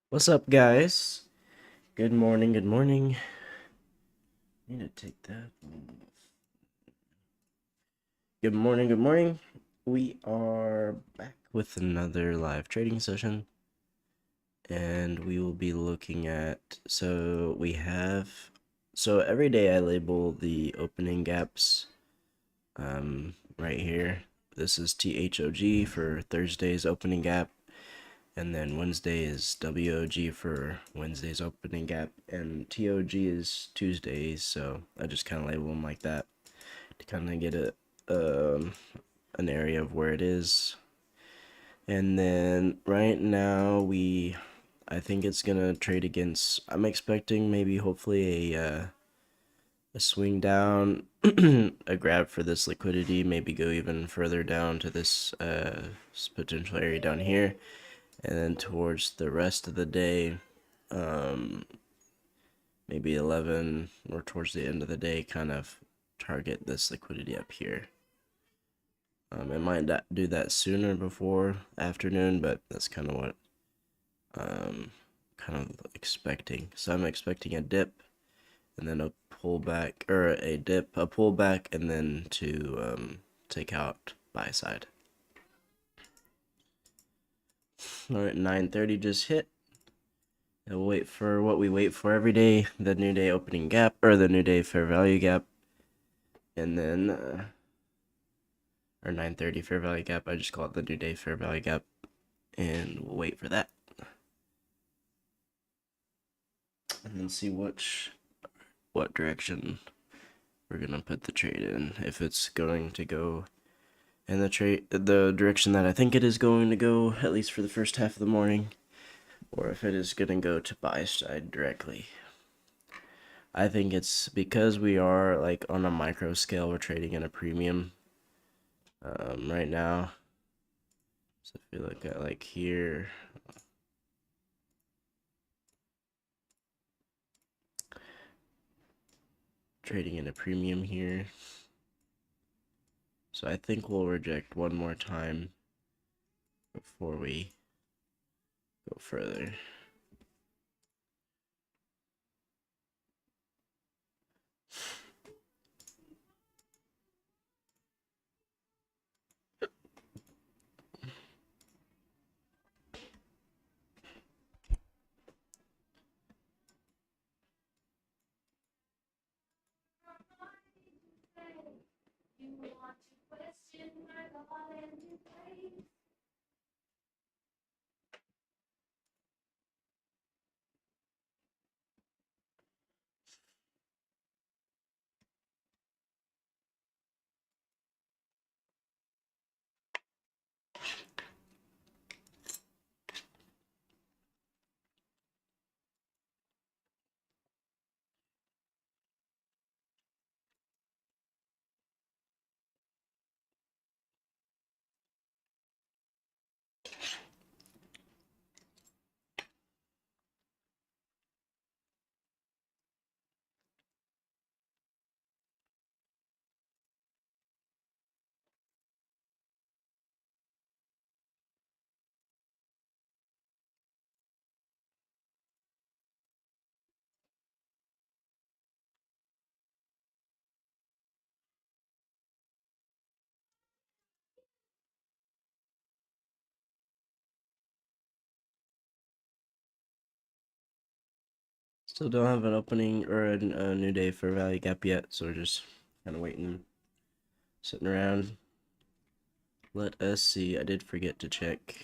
What's up, guys? Good morning, good morning. I need to take that. Good morning, good morning. We are back with another live trading session. And we will be looking at, so every day I label the opening gaps right here. This is THOG for Thursday's opening gap. And then Wednesday is WOG for Wednesday's opening gap, and TOG is Tuesdays, so I just kind of label them like that to kind of get an area of where it is. And then right now I think it's gonna trade against. I'm expecting maybe hopefully a swing down, a grab for this liquidity, maybe go even further down to this potential area down here. And then towards the rest of the day, maybe 11 or towards the end of the day, kind of target this liquidity up here. It might not do that sooner before afternoon, but that's kind of what kind of expecting. So I'm expecting a dip and then a pullback, or a dip, a pullback, and then to take out buy side. All right, 9:30 just hit. And we'll wait for what we wait for every day, the new day opening gap, or the new day fair value gap. And then, or 9:30 fair value gap, I just call it the new day fair value gap. And we'll wait for that. And then see what direction we're gonna put the trade in. If it's going to go in the direction that I think it is going to go, at least for the first half of the morning, or if it is gonna go to buy side directly. I think it's because we are like on a micro scale, we're trading in a premium right now. So if you look at like here, trading in a premium here. So I think we'll reject one more time before we go further. Still don't have an opening or a new day for value gap yet, so we're just kind of waiting, sitting around. Let us see. I did forget to check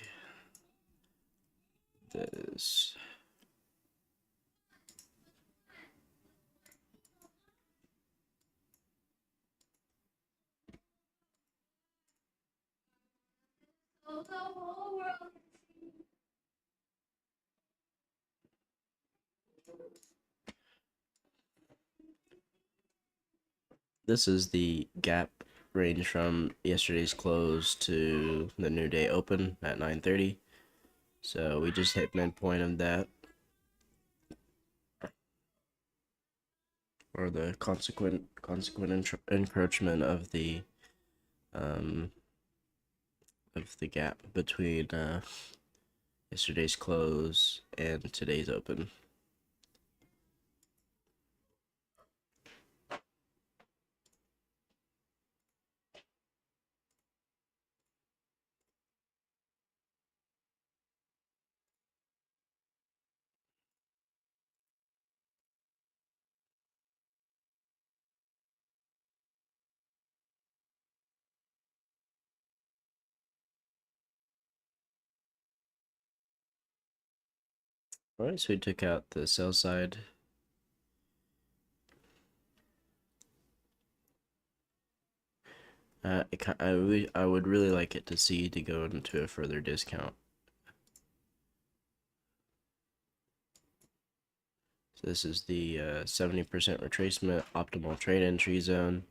this. This is the gap range from yesterday's close to the new day open at 9:30. So we just hit midpoint of that, or the consequent encroachment of the of the gap between yesterday's close and today's open. All right, so we took out the sell side. I would really like it to see to go into a further discount. So this is the 70% retracement optimal trade entry zone.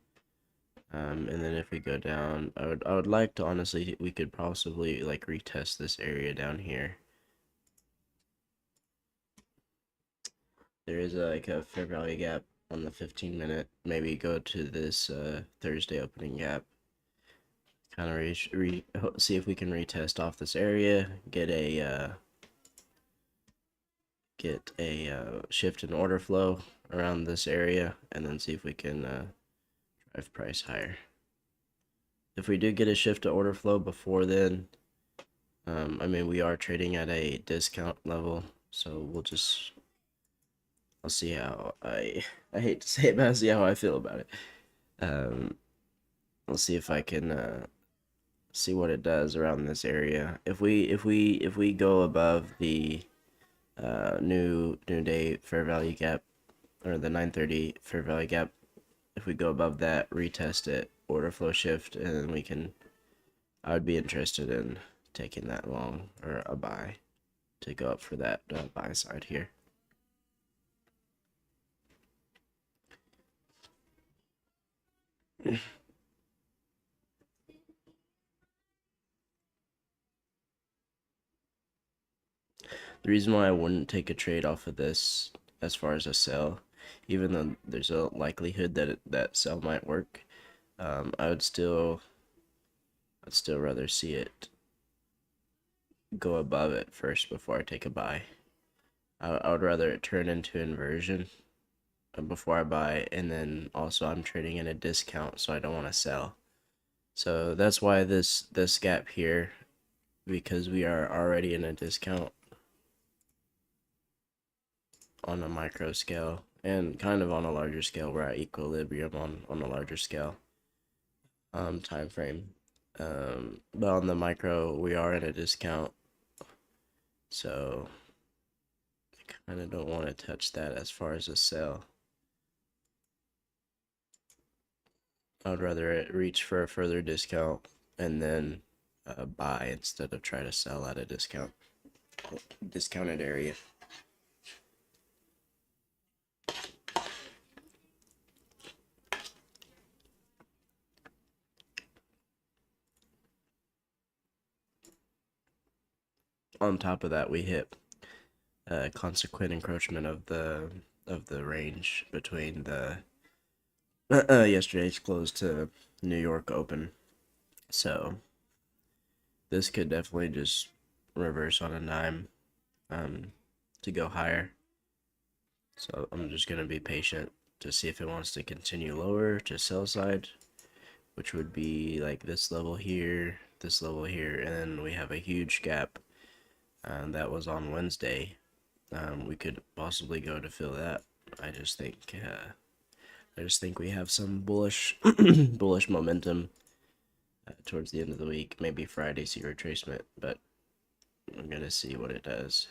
And then if we go down, I would like to honestly, we could possibly like retest this area down here. There is like a fair value gap on the 15-minute. Maybe go to this Thursday opening gap. Kind of see if we can retest off this area, get a shift in order flow around this area, and then see if we can drive price higher. If we do get a shift to order flow before then, I mean, we are trading at a discount level, so I'll see how I hate to say it, but I'll see how I feel about it. I'll see if I can see what it does around this area. If we go above the new day fair value gap, or the 930 fair value gap, if we go above that, retest it, order flow shift, and then we can, I would be interested in taking that long, or a buy, to go up for that buy side here. The reason why I wouldn't take a trade off of this as far as a sell, even though there's a likelihood that that sell might work, I'd still rather see it go above it first before I take a buy. I would rather it turn into inversion before I buy, and then also I'm trading in a discount, so I don't want to sell. So that's why this gap here, because we are already in a discount on a micro scale and kind of on a larger scale. We're at equilibrium on a larger scale time frame. But on the micro, we are at a discount, so I kind of don't want to touch that as far as a sell. I would rather it reach for a further discount and then buy instead of try to sell at a discounted area. On top of that, we hit consequent encroachment of the range between the yesterday's close to New York open. So this could definitely just reverse on a dime to go higher. So I'm just gonna be patient to see if it wants to continue lower to sell side, which would be like this level here, and then we have a huge gap that was on Wednesday. We could possibly go to fill that. I just think we have some bullish bullish momentum towards the end of the week. Maybe Friday see retracement, but I'm gonna see what it does.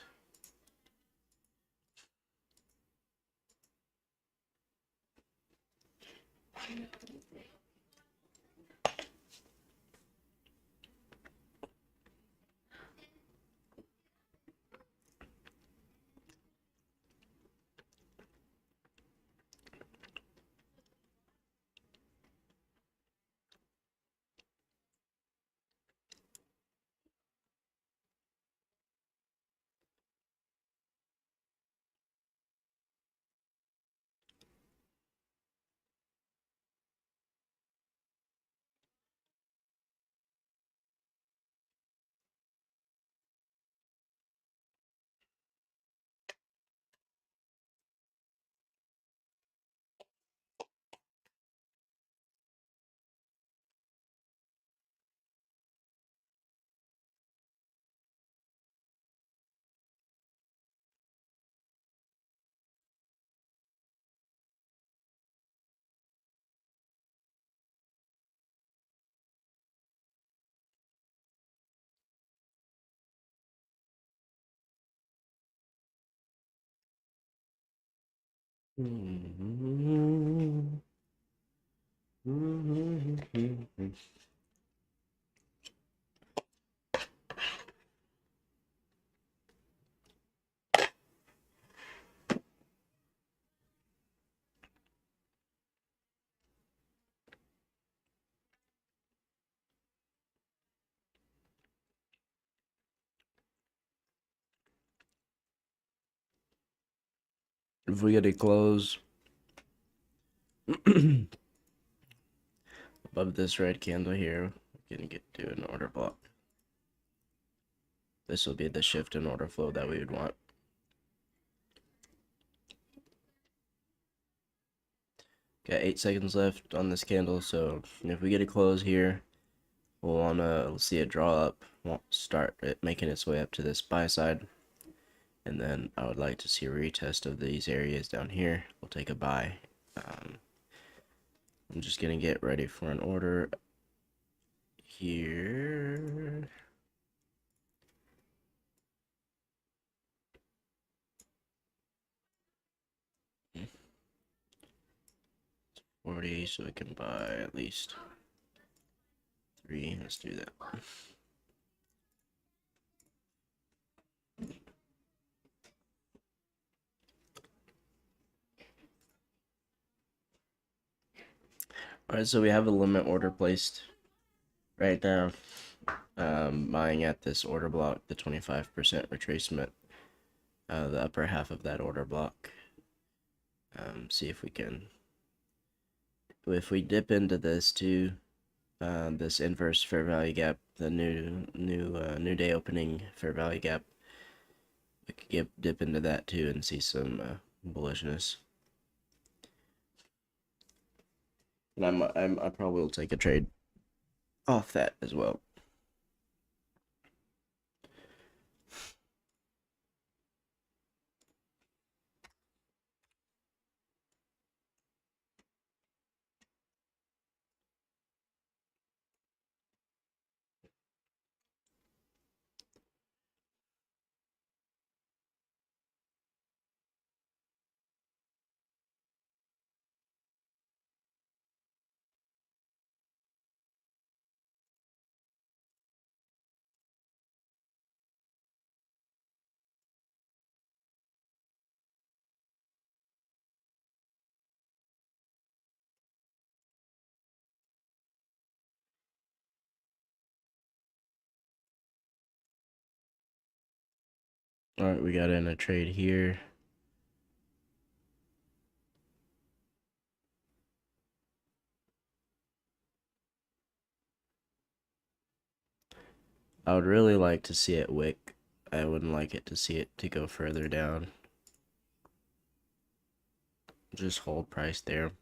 If we get a close above this red candle here, we can get to an order block. This will be the shift in order flow that we would want. Got 8 seconds left on this candle, so if we get a close here, we'll want to see it draw up, start it making its way up to this buy side, and then I would like to see a retest of these areas down here. We'll take a buy. I'm just gonna get ready for an order here. It's 40, so we can buy at least 3. Let's do that. Alright, so we have a limit order placed right now. Buying at this order block, the 25% retracement, the upper half of that order block. See if we can, if we dip into this too, this inverse fair value gap, the new day opening fair value gap, we could dip into that too and see some bullishness. And I probably will take a trade off that as well. Alright, we got in a trade here. I would really like to see it wick. I wouldn't like it to see it to go further down. Just hold price there.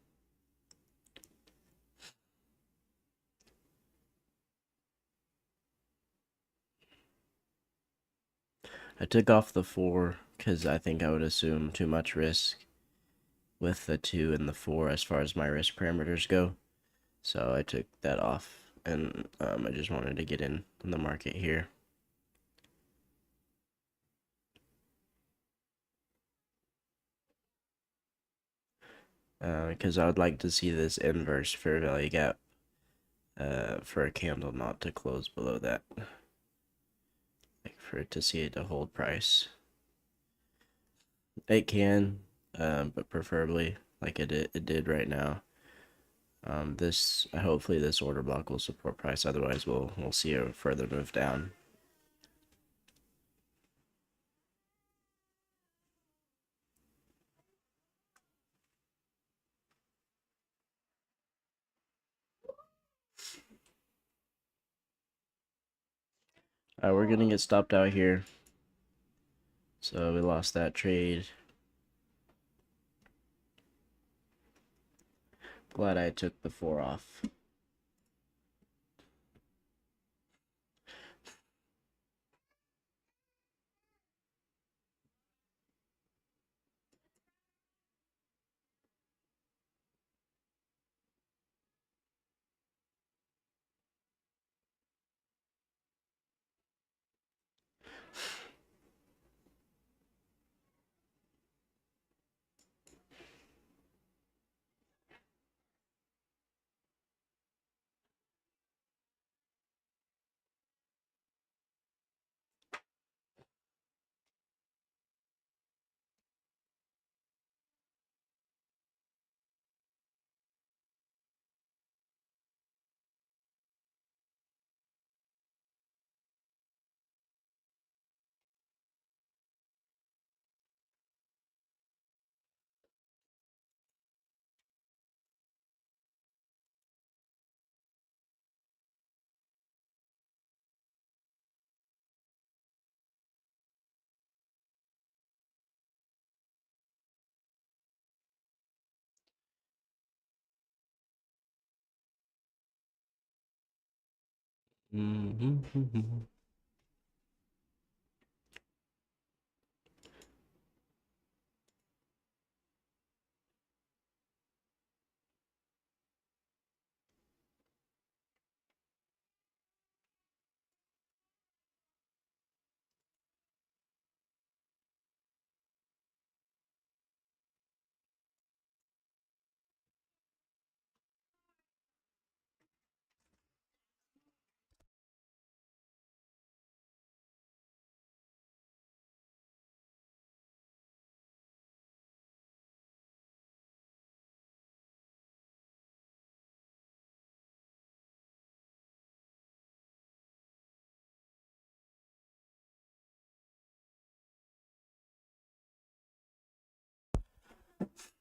I took off the 4 because I think I would assume too much risk with the 2 and the 4 as far as my risk parameters go. So I took that off, and I just wanted to get in the market here. Because I would like to see this inverse fair value gap for a candle not to close below that. Like for it to see it to hold price. It can, but preferably like it did right now. This hopefully this order block will support price. Otherwise, we'll see a further move down. We're gonna get stopped out here. So we lost that trade. Glad I took the 4 off.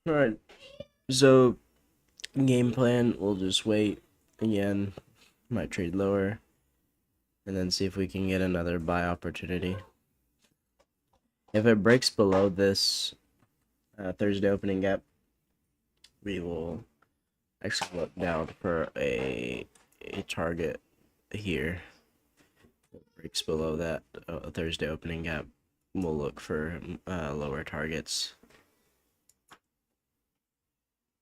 All right. So game plan, we'll just wait again. Might trade lower, and then see if we can get another buy opportunity. If it breaks below this Thursday opening gap, we will actually look down for a target here. If it breaks below that Thursday opening gap, we'll look for lower targets.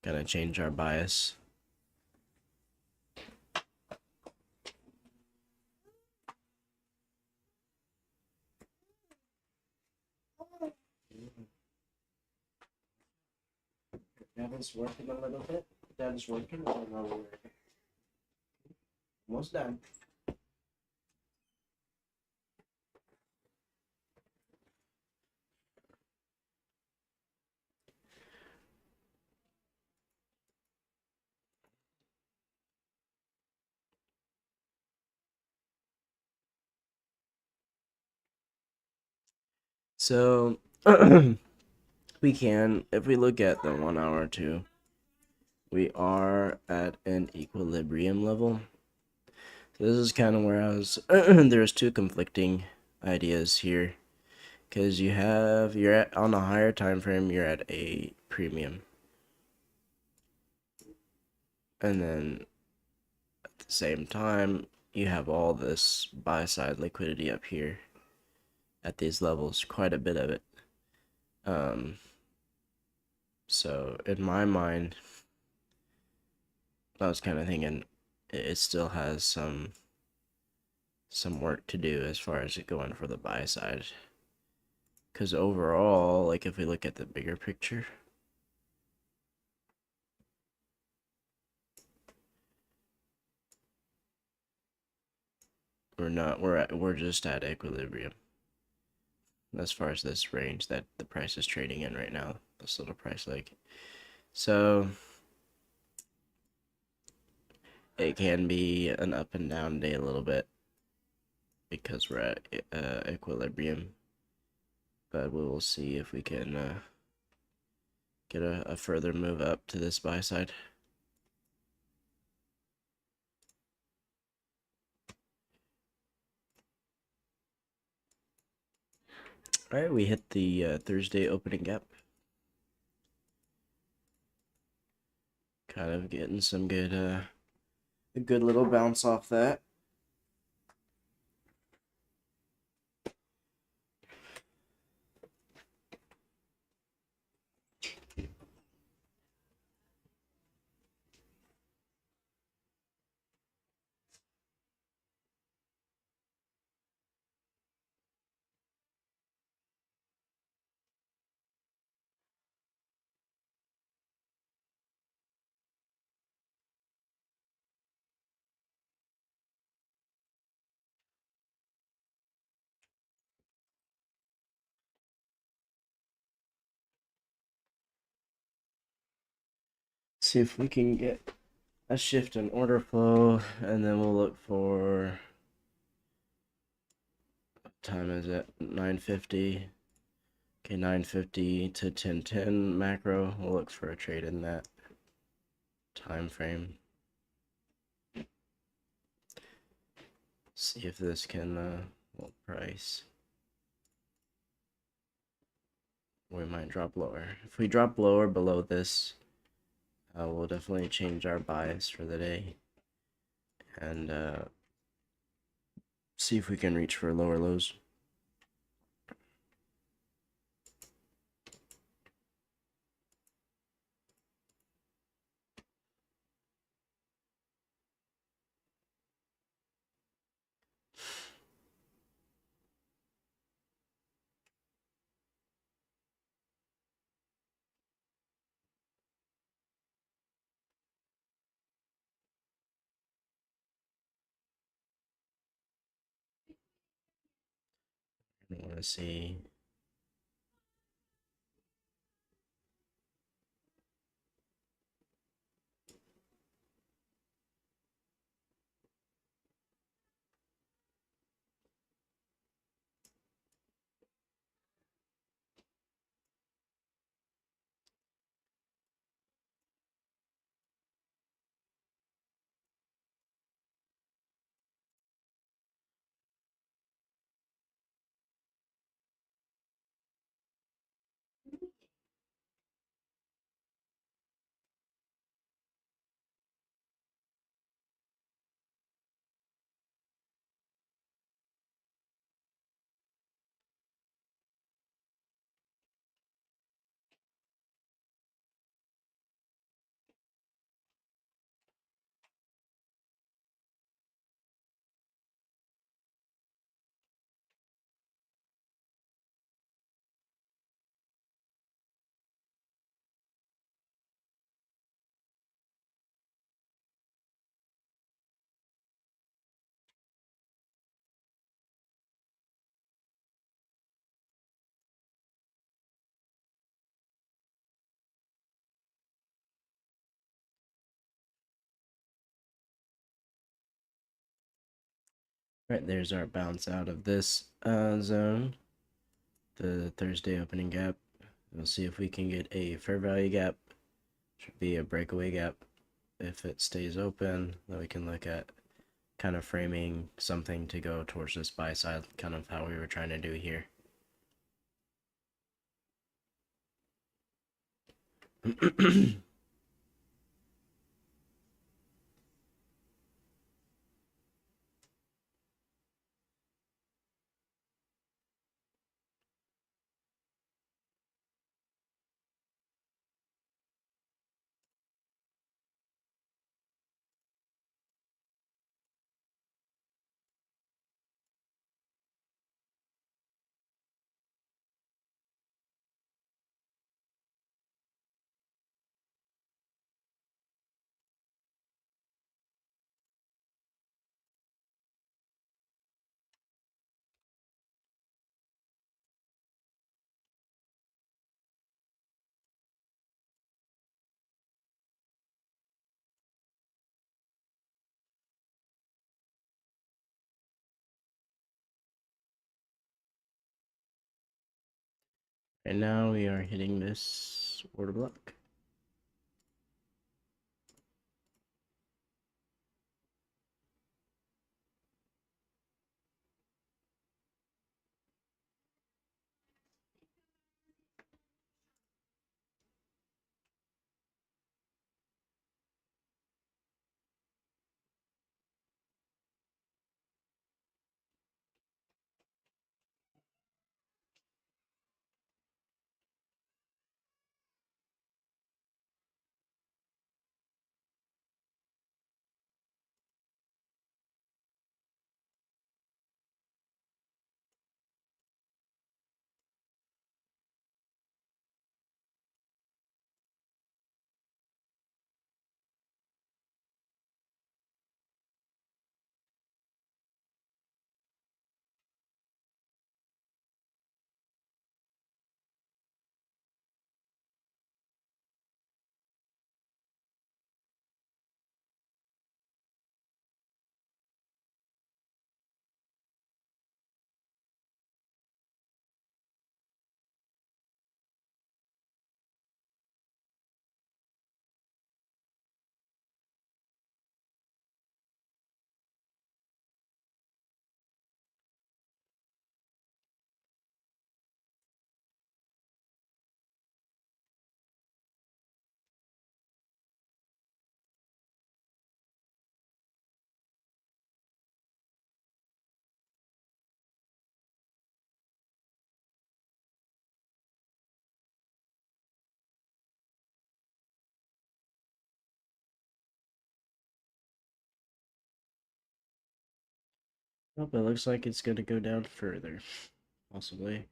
Gonna change our bias. That is working a little bit. That is working. I don't know where. Almost done. So we can, if we look at the 1 hour too, we are at an equilibrium level. So this is kind of where I was. There's two conflicting ideas here, because you're at on a higher time frame, you're at a premium, and then at the same time you have all this buy side liquidity up here at these levels, quite a bit of it. So in my mind, I was kind of thinking it still has some work to do as far as going for the buy side. Because overall, like if we look at the bigger picture, we're just at equilibrium as far as this range that the price is trading in right now, this little price leg. So it can be an up and down day a little bit because we're at equilibrium, but we will see if we can get a further move up to this buy side. All right, we hit the Thursday opening gap. Kind of getting some good, a good little bounce off that. See if we can get a shift in order flow, and then we'll look for, what time is it? 9:50. Okay, 9:50 to 10:10 macro. We'll look for a trade in that time frame. See if this can hold price. We might drop lower. If we drop lower below this, we'll definitely change our bias for the day, and See if we can reach for lower lows. I want to see. Right, there's our bounce out of this zone, the Thursday opening gap. We'll see if we can get a fair value gap. Should be a breakaway gap. If it stays open, then we can look at kind of framing something to go towards this buy side, kind of how we were trying to do here. And now we are hitting this order block. Oh, it looks like it's gonna go down further, possibly.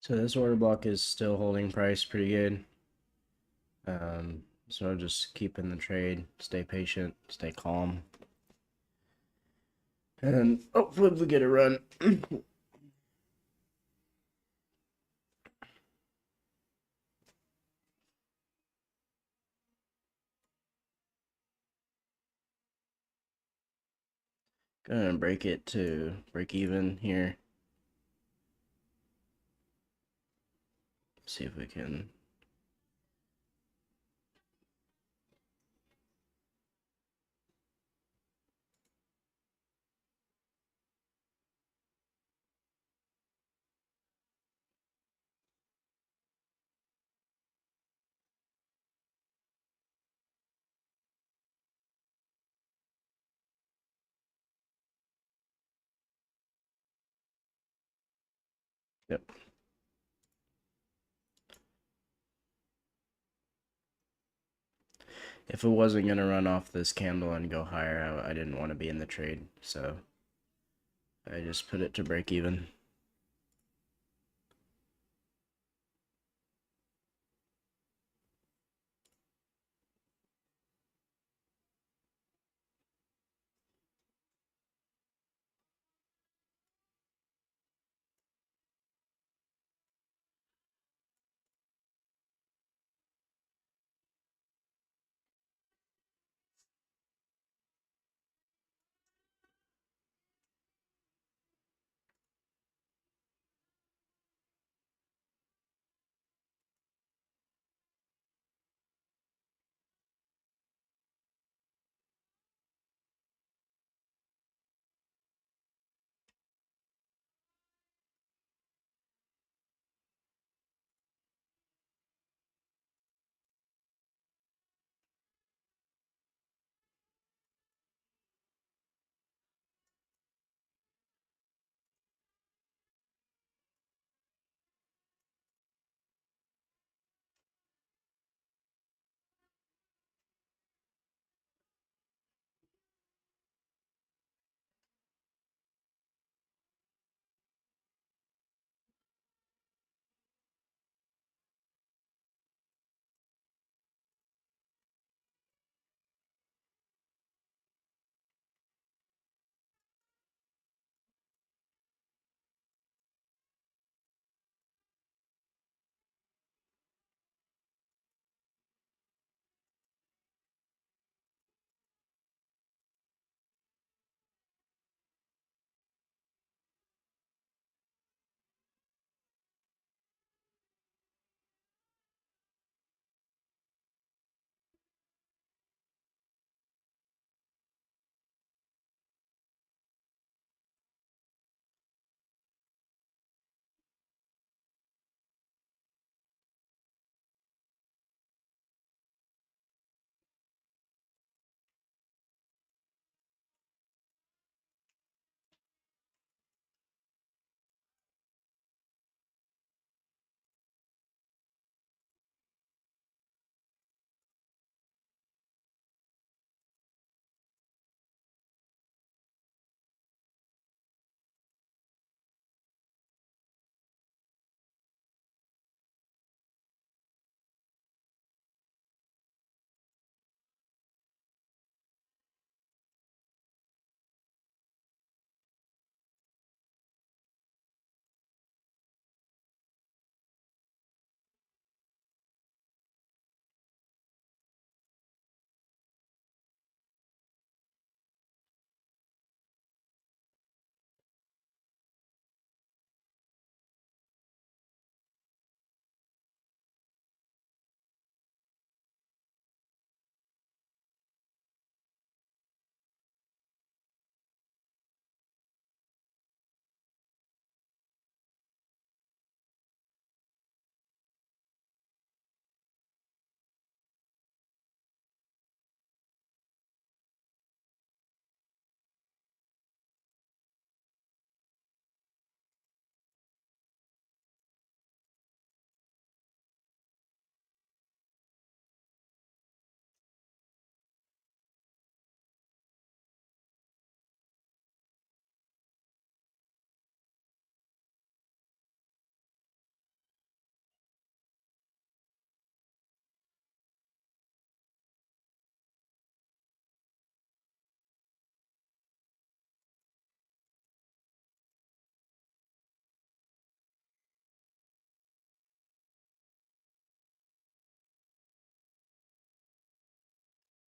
So this order block is still holding price pretty good. So just keep in the trade, stay patient, stay calm, and hopefully we get a run. Gonna break it to break even here. See if we can. Yep. If it wasn't gonna run off this candle and go higher, I didn't want to be in the trade, so I just put it to break even.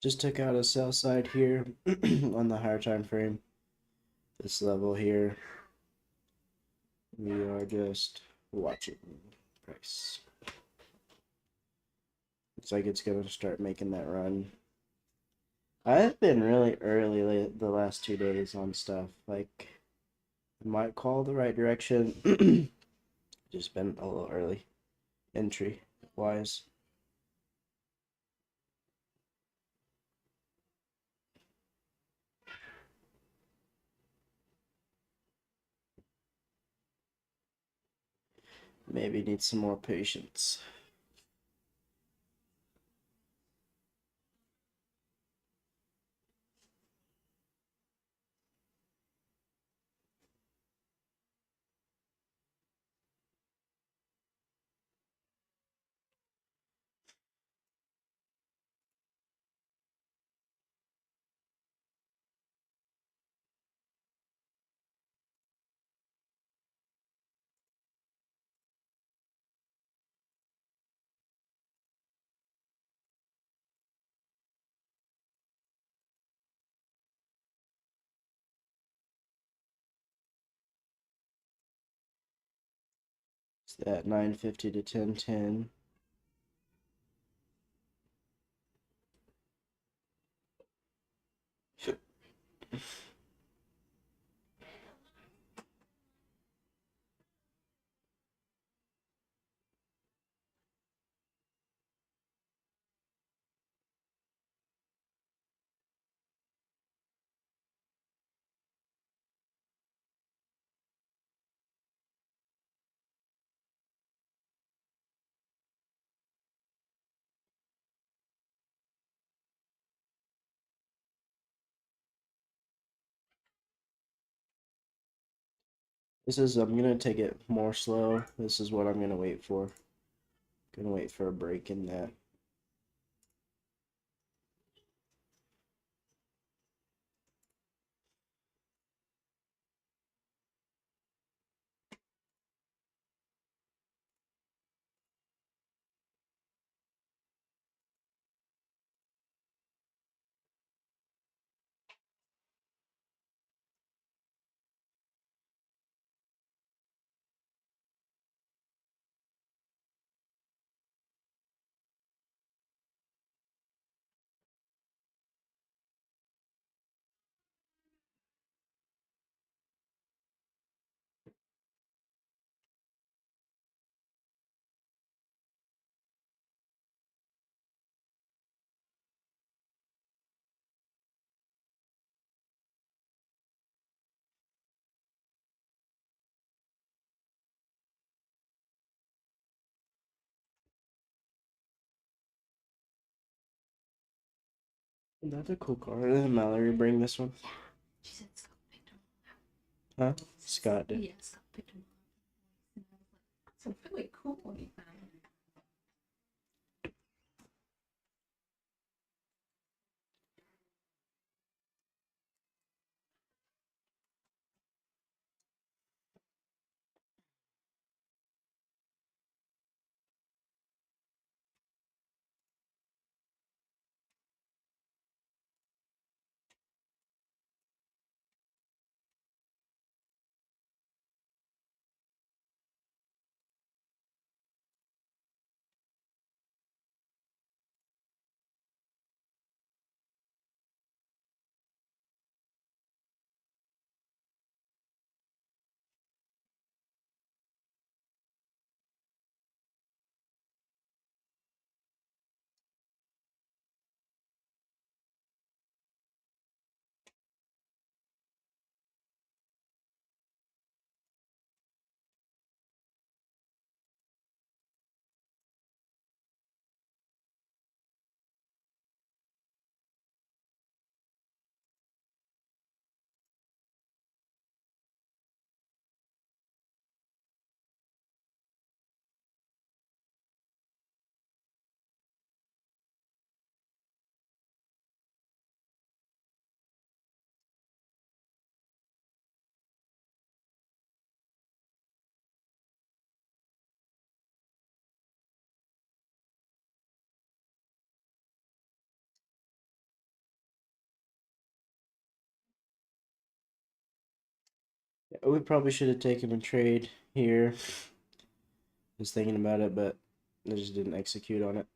Just took out a sell side here on the higher time frame. This level here, we are just watching price. Looks like it's gonna start making that run. I've been really early the last 2 days on stuff. Like, I might call the right direction. Just been a little early entry wise. Maybe need some more patience. It's that 950 to 1010. I'm gonna take it more slow. This is what I'm gonna wait for. Gonna wait for a break in that. That's a cool card. Did Mallory bring this one? She said Scott picked him Huh? Scott did. Yeah, Scott picked him up. It's a really cool one he found. We probably should have taken a trade here. Was thinking about it, but I just didn't execute on it.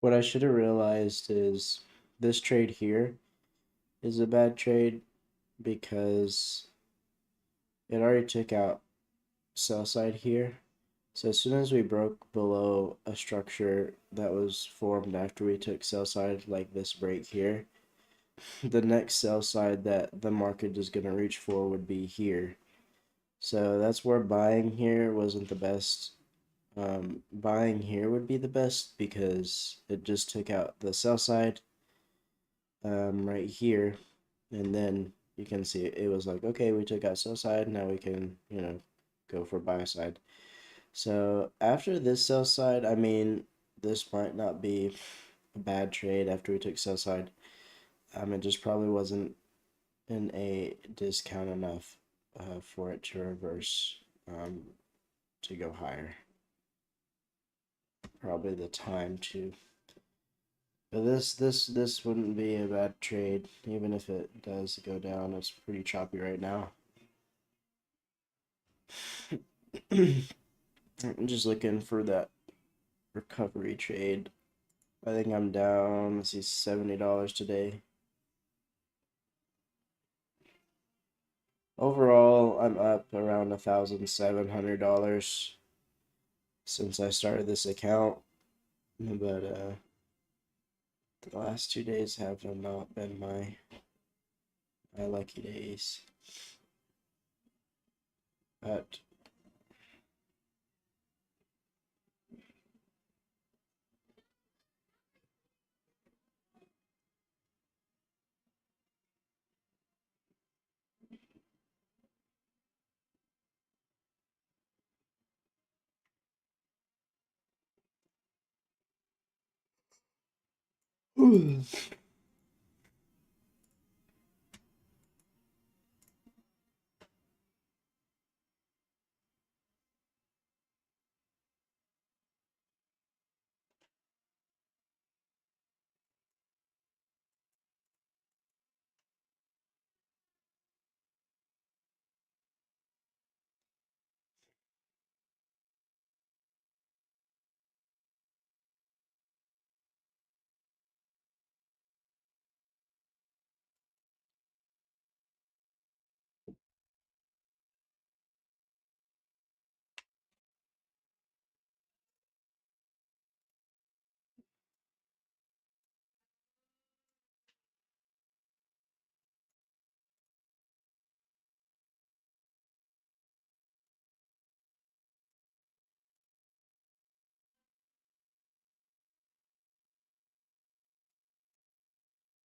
What I should have realized is this trade here is a bad trade because it already took out sell side here. So as soon as we broke below a structure that was formed after we took sell side, like this break here, the next sell side that the market is going to reach for would be here. So that's where buying here wasn't the best. Buying here would be the best because it just took out the sell side right here, and then you can see it was like, okay, we took out sell side, now we can, go for buy side. So after this sell side, I mean, this might not be a bad trade after we took sell side. It just probably wasn't in a discount enough for it to reverse to go higher. Probably the time to. But this wouldn't be a bad trade, even if it does go down. It's pretty choppy right now. I'm just looking for that recovery trade. I think I'm down, let's see, $70 today. Overall, I'm up around $1,700 since I started this account. But the last 2 days have not been my lucky days. But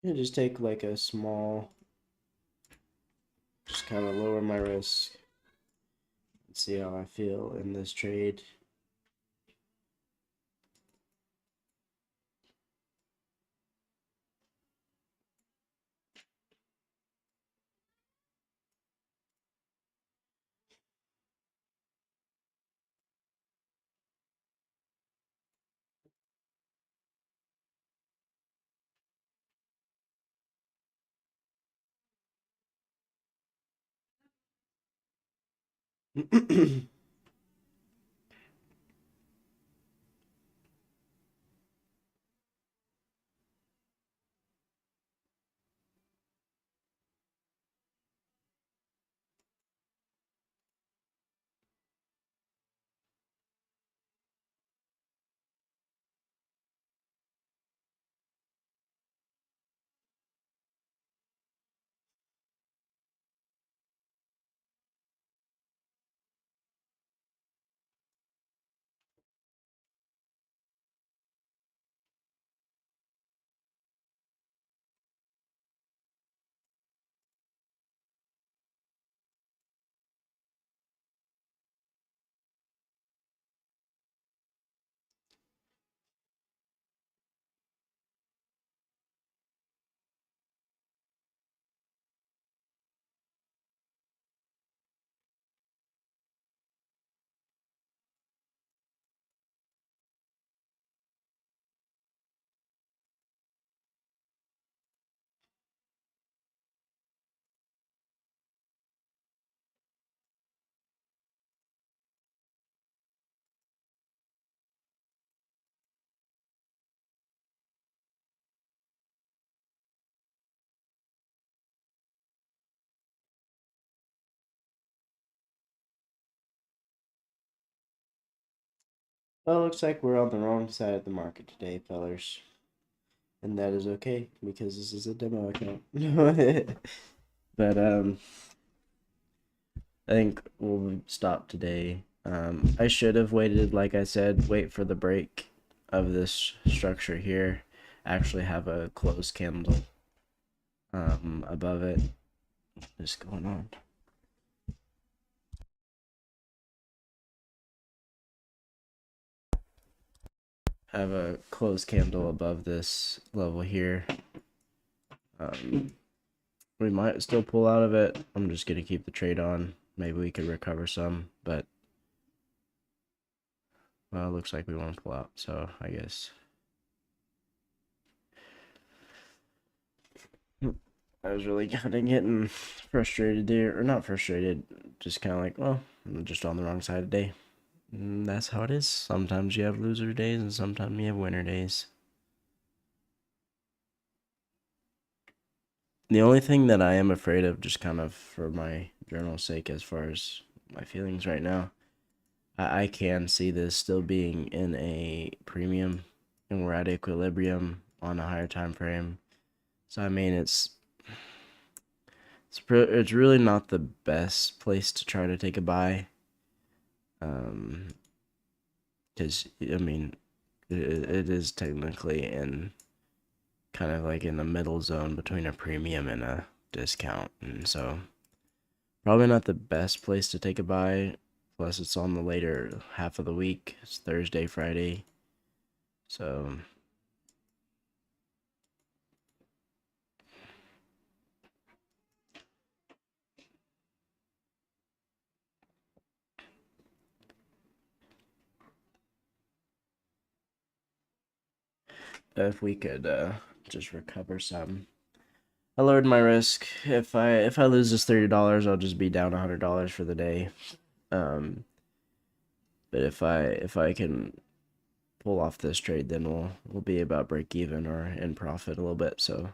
yeah, just take like a small, just kind of lower my risk. Let's see how I feel in this trade. Well, looks like we're on the wrong side of the market today, fellers. And that is okay because this is a demo account. But I think we'll stop today. I should have waited, like I said, wait for the break of this structure here. Actually have a closed candle above it. What's going on? Have a closed candle above this level here. We might still pull out of it. I'm just gonna keep the trade on. Maybe we could recover some, but well, it looks like we want to pull out, so I guess I was really kind of getting frustrated there, or not frustrated, just kind of like, well, I'm just on the wrong side today. And that's how it is. Sometimes you have loser days, and sometimes you have winner days. The only thing that I am afraid of, just kind of for my journal's sake, as far as my feelings right now, I can see this still being in a premium, and we're at equilibrium on a higher time frame. So I mean, it's really not the best place to try to take a buy. Because I mean, it is technically in kind of like in the middle zone between a premium and a discount, and so probably not the best place to take a buy. Plus, it's on the later half of the week. It's Thursday, Friday, so if we could just recover some. I lowered my risk. If I lose this $30, I'll just be down $100 for the day. But if I can pull off this trade, then we'll be about break even or in profit a little bit. So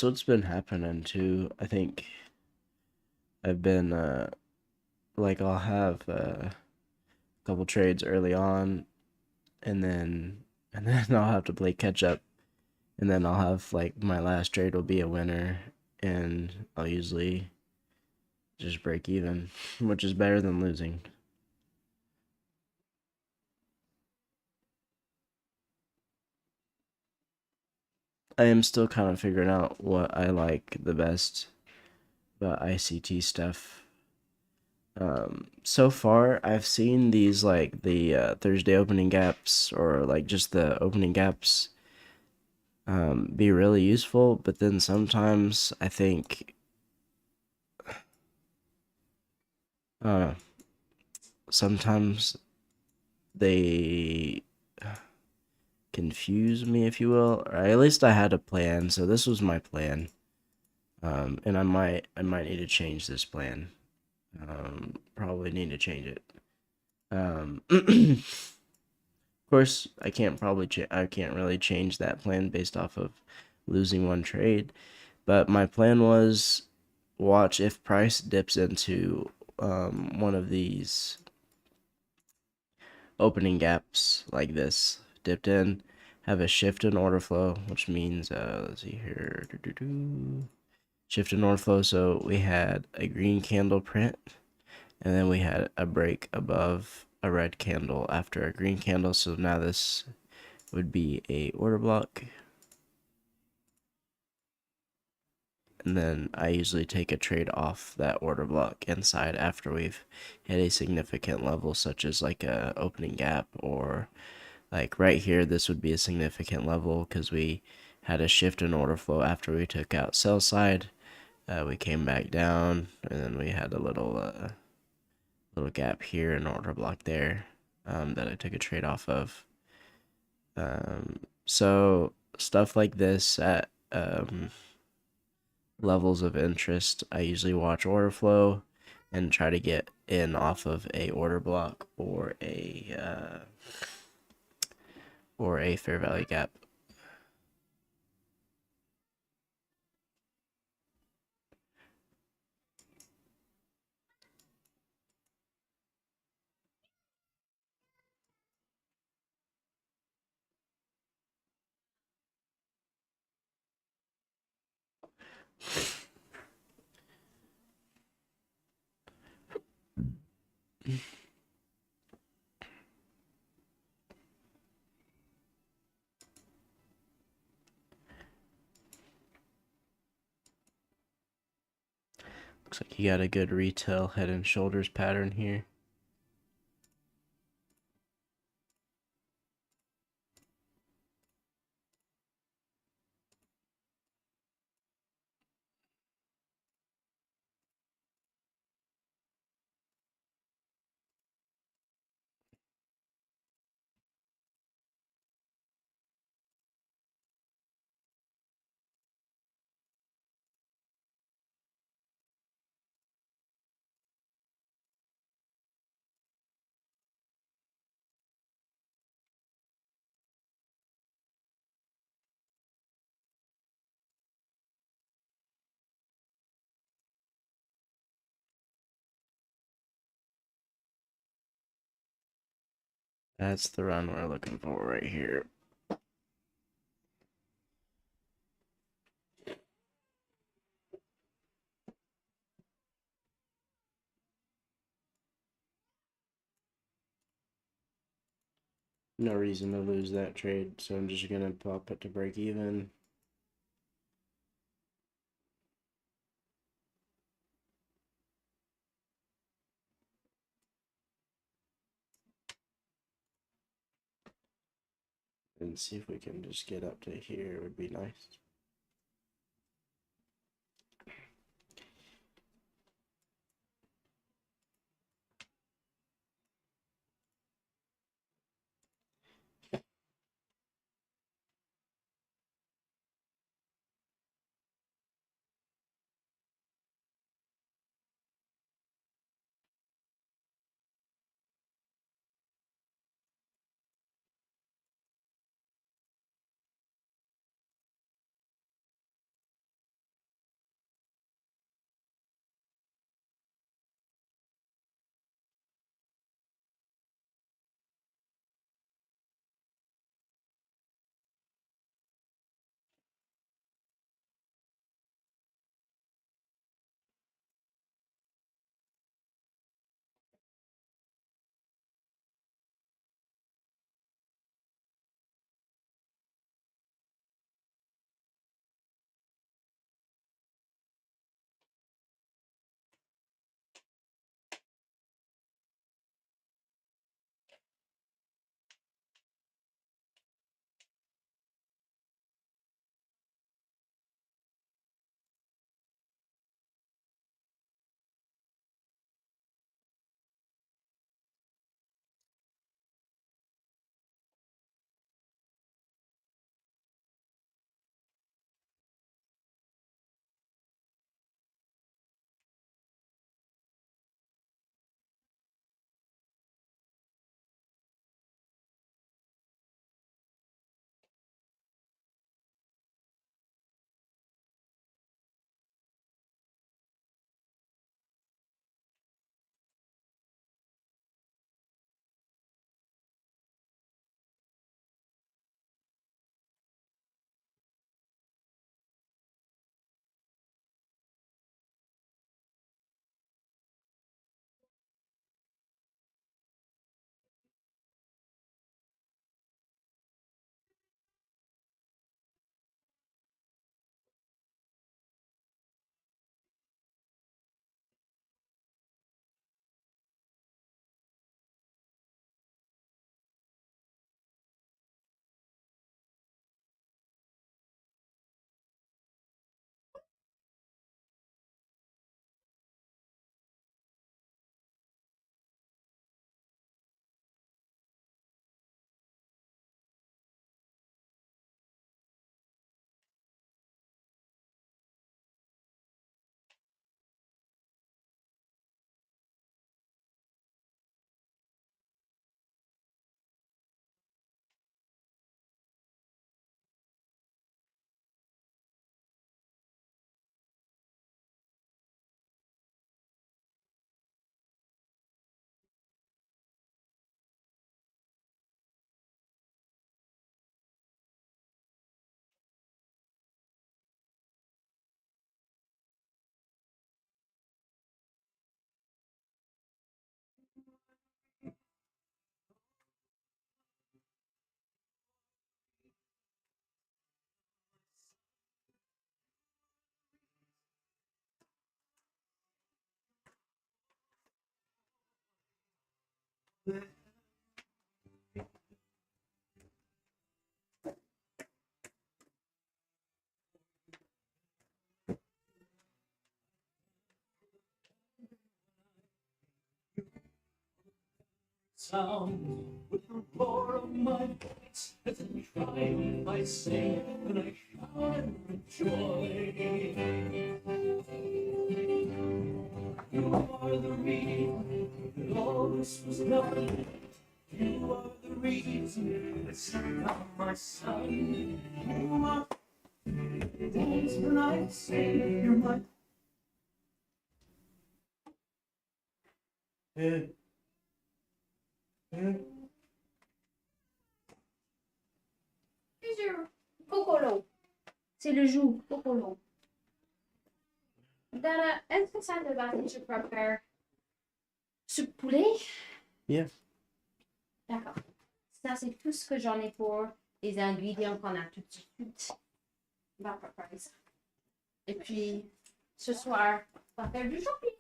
what's been happening too. I think I've been like I'll have a couple trades early on, and then I'll have to play catch up and then I'll have like my last trade will be a winner, and I'll usually just break even, which is better than losing. I am still kind of figuring out what I like the best about ICT stuff. So far, I've seen these like the Thursday opening gaps or like just the opening gaps be really useful, but then sometimes I think uh, sometimes they confuse me, if you will. Or at least I had a plan, so this was my plan. And I might need to change this plan. Probably need to change it. Of course, I can't really change that plan based off of losing one trade. But my plan was watch if price dips into one of these opening gaps like this, dipped in, have a shift in order flow, which means let's see here, shift in order flow. So we had a green candle print, and then we had a break above a red candle after a green candle. So now this would be a order block, and then I usually take a trade off that order block inside after we've hit a significant level, such as like a opening gap, or like right here, this would be a significant level because we had a shift in order flow after we took out sell side. We came back down, and then we had a little gap here, an order block there, that I took a trade off of. So stuff like this at levels of interest, I usually watch order flow and try to get in off of a order block or a fair value gap. Looks like you got a good retail head and shoulders pattern here. That's the run we're looking for right here. No reason to lose that trade, so I'm just gonna pop it to break even. And see if we can just get up to here, would be nice. Sound with the roar of my voice, as in triumph I sing, and I shout and rejoice. You are the reason that all this was done. You are the reason that sent out my son. You are the days when I say you're my. Plusieurs. Cocolo. C'est le joug. Cocolo. Dara, est-ce que ça te va si je prépare soupe poulet? Yeah. D'accord. Ça, c'est tout ce que j'en ai pour les ingrédients qu'on a tout de suite. On va préparer ça. Et puis, ce soir, on va faire du shopping.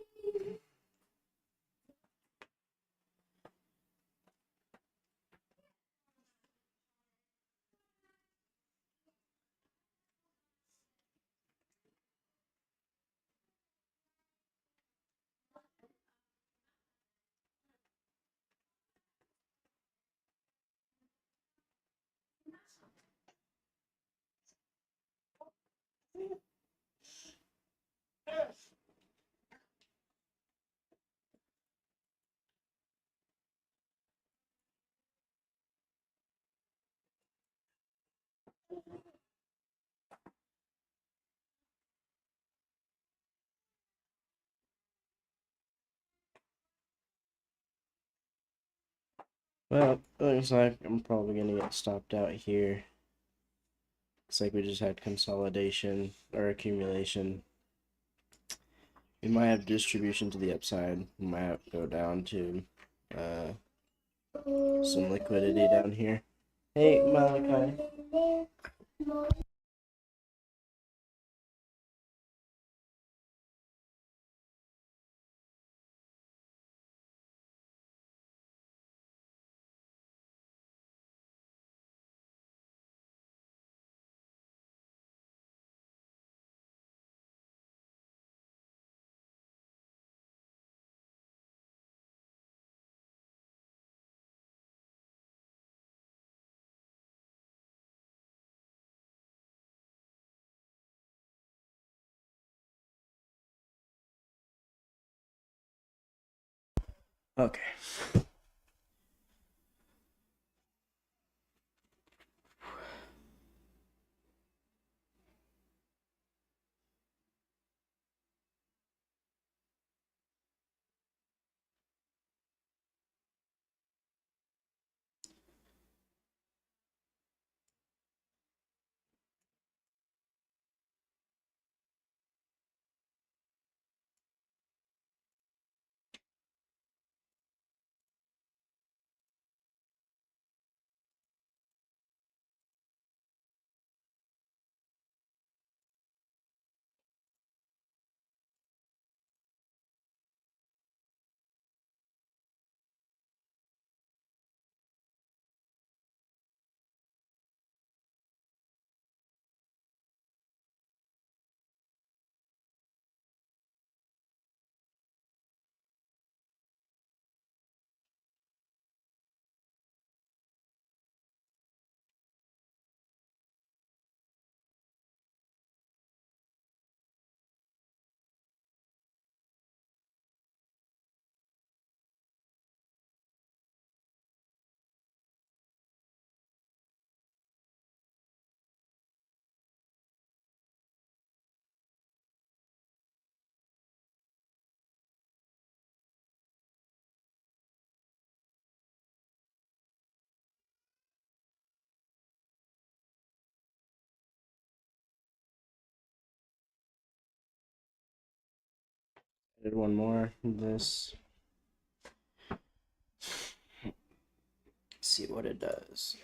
Well, looks like I'm probably gonna get stopped out here. Looks like we just had consolidation or accumulation. We might have distribution to the upside. We might have to go down to some liquidity down here. Hey, Malachi. Okay. Did one more. This. See what it does.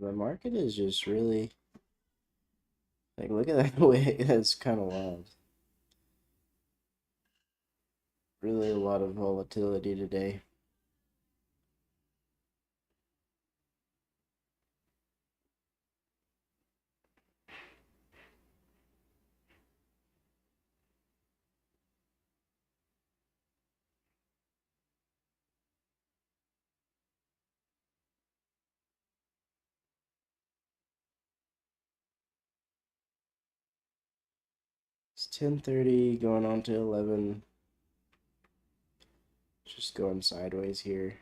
The market is just really like, look at that way. That's kind of wild. Really a lot of volatility today. It's 10:30 going on to 11. Just going sideways here.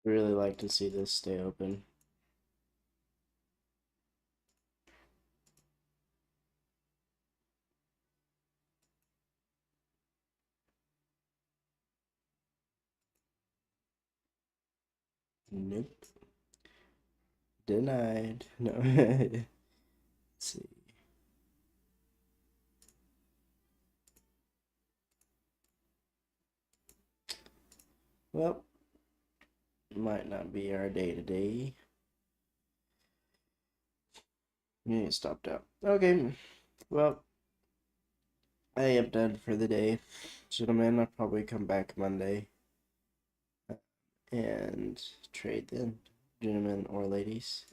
Really like to see this stay open. Nope. Denied. No. Let's see. Well, might not be our day today. Yeah, it stopped out. Okay. Well, I am done for the day. Gentlemen, I'll probably come back Monday and trade then. Gentlemen or ladies.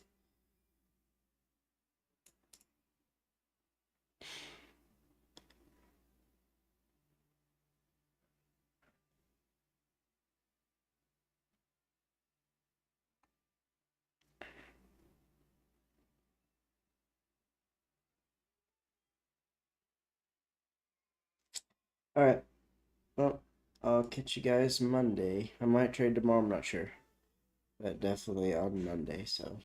Alright. Well, I'll catch you guys Monday. I might trade tomorrow, I'm not sure. But definitely on Monday, so